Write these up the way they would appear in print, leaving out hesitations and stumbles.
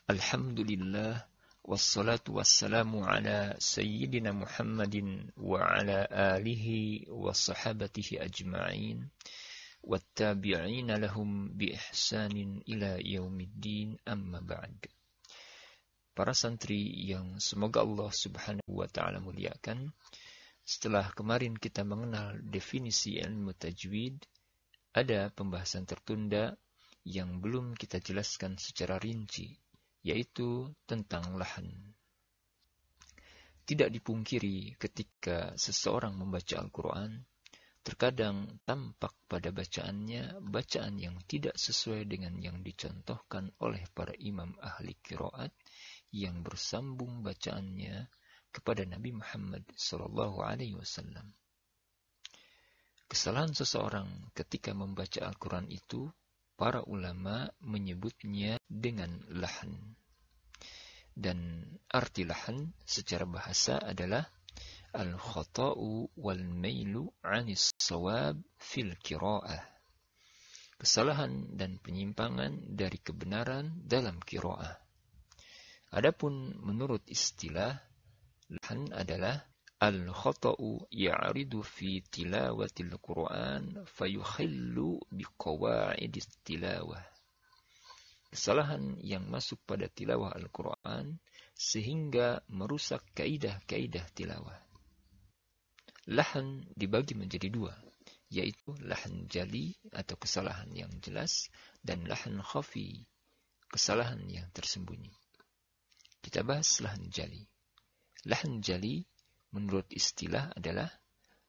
Alhamdulillah, wassalatu wassalamu ala sayyidina Muhammadin wa ala alihi wa sahabatihi ajma'in, wattabi'ina lahum bi ihsanin ila yaumiddin, amma ba'd. Para santri yang semoga Allah subhanahu wa ta'ala muliakan, setelah kemarin kita mengenal definisi ilmu tajwid, ada pembahasan tertunda yang belum kita jelaskan secara rinci, yaitu tentang lahan. Tidak dipungkiri ketika seseorang membaca Al-Quran, terkadang tampak pada bacaannya bacaan yang tidak sesuai dengan yang dicontohkan oleh para imam ahli qiraat yang bersambung bacaannya kepada Nabi Muhammad SAW. Kesalahan seseorang ketika membaca Al-Quran itu, para ulama menyebutnya dengan lahan. Dan arti lahan secara bahasa adalah al-khata'u wal mailu 'anis shawab fil qira'ah. Kesalahan dan penyimpangan dari kebenaran dalam qira'ah. Adapun menurut istilah, lahan adalah al-khata'u ya'ridu fi tilawatil Qur'an fayukhillu biqawa'idit tilawah. Kesalahan yang masuk pada tilawah Al-Quran sehingga merusak kaidah-kaidah tilawah. Lahan dibagi menjadi dua, yaitu lahan jali atau kesalahan yang jelas dan lahan khafi, kesalahan yang tersembunyi. Kita bahas lahan jali. Lahan jali menurut istilah adalah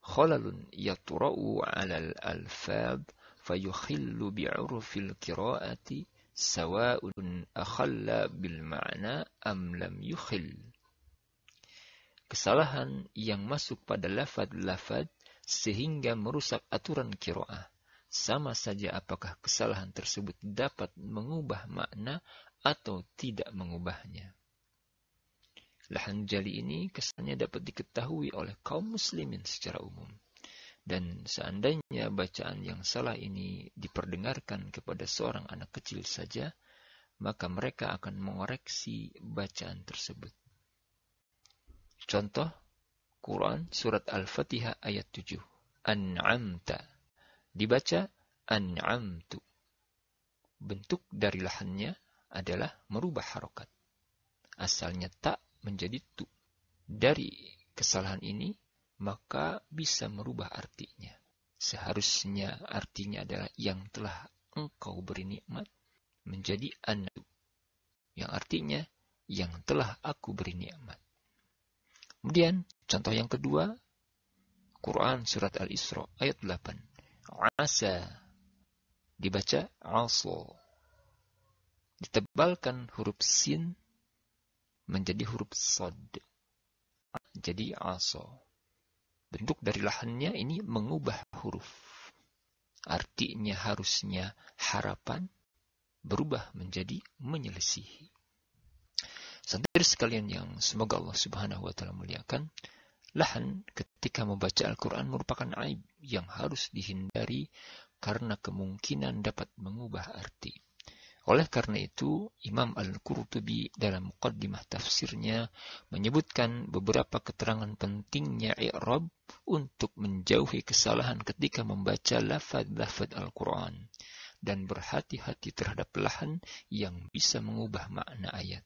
khalalun yatura'u 'alal alfaz fayukhillu bi'urfil qira'ati sawa'un akhalla bil ma'na am lam yukhil. Kesalahan yang masuk pada lafaz-lafaz sehingga merusak aturan qira'ah. Sama saja apakah kesalahan tersebut dapat mengubah makna atau tidak mengubahnya. Lahan jali ini kesannya dapat diketahui oleh kaum muslimin secara umum. Dan seandainya bacaan yang salah ini diperdengarkan kepada seorang anak kecil saja, maka mereka akan mengoreksi bacaan tersebut. Contoh, Quran Surat Al-Fatihah ayat 7. An'amta. Dibaca an'amtu. Bentuk dari lahannya adalah merubah harokat. Asalnya tak menjadi tu. Dari kesalahan ini, maka bisa merubah artinya. Seharusnya artinya adalah yang telah engkau beri nikmat menjadi an'amtu, yang artinya yang telah aku beri nikmat. Kemudian contoh yang kedua, Quran Surat Al-Isra ayat 8. Asa. Dibaca aso. Ditebalkan huruf sin menjadi huruf sod. Jadi aso. Bentuk dari lahannya ini mengubah huruf. Artinya harusnya harapan berubah menjadi menyelisihi. Saudara sekalian yang semoga Allah Subhanahu wa taala muliakan, lahan ketika membaca Al-Quran merupakan aib yang harus dihindari karena kemungkinan dapat mengubah arti. Oleh karena itu, Imam Al-Qurtubi dalam muqaddimah tafsirnya menyebutkan beberapa keterangan pentingnya i'rab untuk menjauhi kesalahan ketika membaca lafaz-lafaz Al-Quran dan berhati-hati terhadap lahan yang bisa mengubah makna ayat.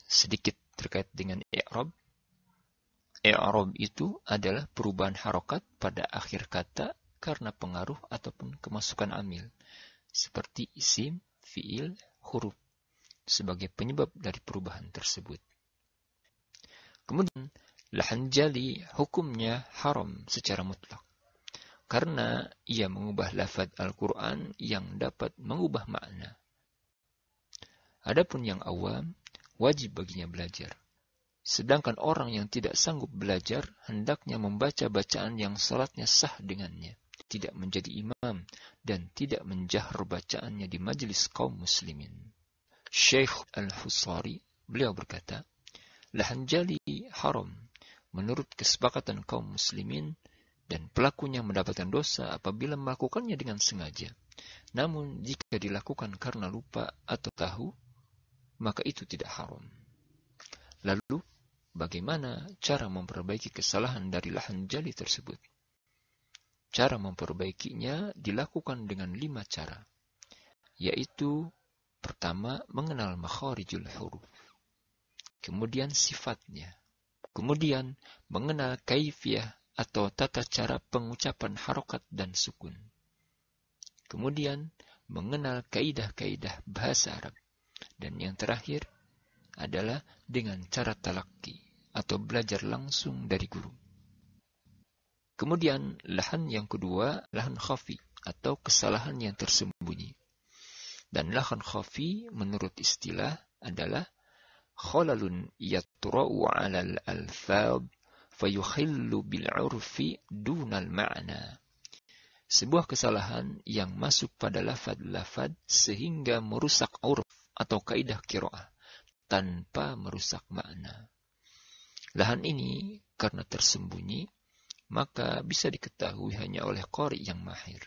Sedikit terkait dengan i'rab. I'rab itu adalah perubahan harokat pada akhir kata karena pengaruh ataupun kemasukan amil, seperti isim, fiil, huruf, sebagai penyebab dari perubahan tersebut. Kemudian, lahan jali hukumnya haram secara mutlak, karena ia mengubah lafaz Al-Quran yang dapat mengubah makna. Adapun yang awam, wajib baginya belajar. Sedangkan orang yang tidak sanggup belajar, hendaknya membaca bacaan yang salatnya sah dengannya, tidak menjadi imam, dan tidak menjahar bacaannya di majelis kaum muslimin. Syekh Al-Husari, beliau berkata, lahan jali haram menurut kesepakatan kaum muslimin dan pelakunya mendapatkan dosa apabila melakukannya dengan sengaja. Namun jika dilakukan karena lupa atau tahu, maka itu tidak haram. Lalu, bagaimana cara memperbaiki kesalahan dari lahan jali tersebut? Cara memperbaikinya dilakukan dengan 5 cara, yaitu pertama, mengenal makharijul huruf, kemudian sifatnya, kemudian mengenal kaifiyah atau tata cara pengucapan harokat dan sukun, kemudian mengenal kaidah-kaidah bahasa Arab, dan yang terakhir adalah dengan cara talaki atau belajar langsung dari guru. Kemudian lahan yang kedua, lahan khafi atau kesalahan yang tersembunyi. Dan lahan khafi menurut istilah adalah khalalun yatra'u 'alal alfaz fayukhillu bil 'urfi dunal ma'na. Sebuah kesalahan yang masuk pada lafaz-lafaz sehingga merusak uruf atau kaidah qiraah tanpa merusak makna. Lahan ini karena tersembunyi, maka bisa diketahui hanya oleh qari yang mahir.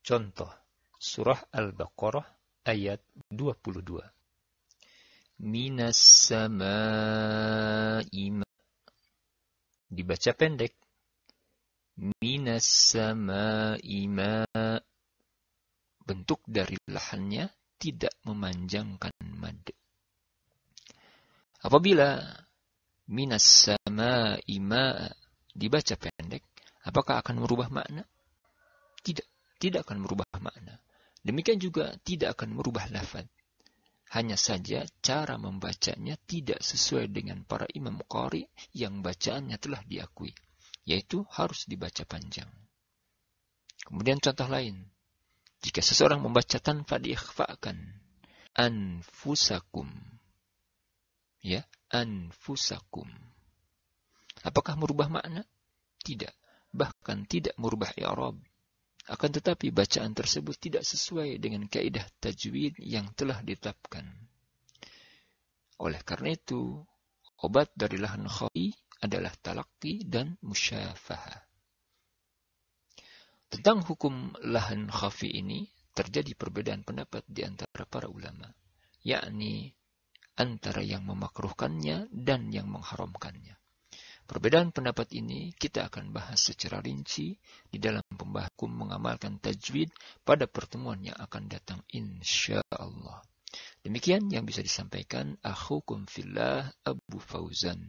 Contoh, surah Al-Baqarah ayat 22. Minas sama'i ma. Dibaca pendek. Minas sama'i ma. Bentuk dari lahannya tidak memanjangkan mad. Apabila minas sama'i ma dibaca pendek, apakah akan merubah makna? Tidak akan merubah makna. Demikian juga tidak akan merubah lafaz. Hanya saja cara membacanya tidak sesuai dengan para imam qari yang bacaannya telah diakui, yaitu harus dibaca panjang. Kemudian contoh lain, jika seseorang membaca tanpa diikhfa'kan, anfusakum, ya, anfusakum, apakah merubah makna? Tidak, bahkan tidak merubah i'rab. Akan tetapi bacaan tersebut tidak sesuai dengan kaidah tajwid yang telah ditetapkan. Oleh karena itu, obat dari lahan khafi adalah talaqi dan musyafahah. Tentang hukum lahan khafi ini terjadi perbedaan pendapat di antara para ulama, yakni antara yang memakruhkannya dan yang mengharamkannya. Perbedaan pendapat ini kita akan bahas secara rinci di dalam pembahasan mengamalkan tajwid pada pertemuan yang akan datang insyaallah. Demikian yang bisa disampaikan akhukum fillah Abu Fauzan.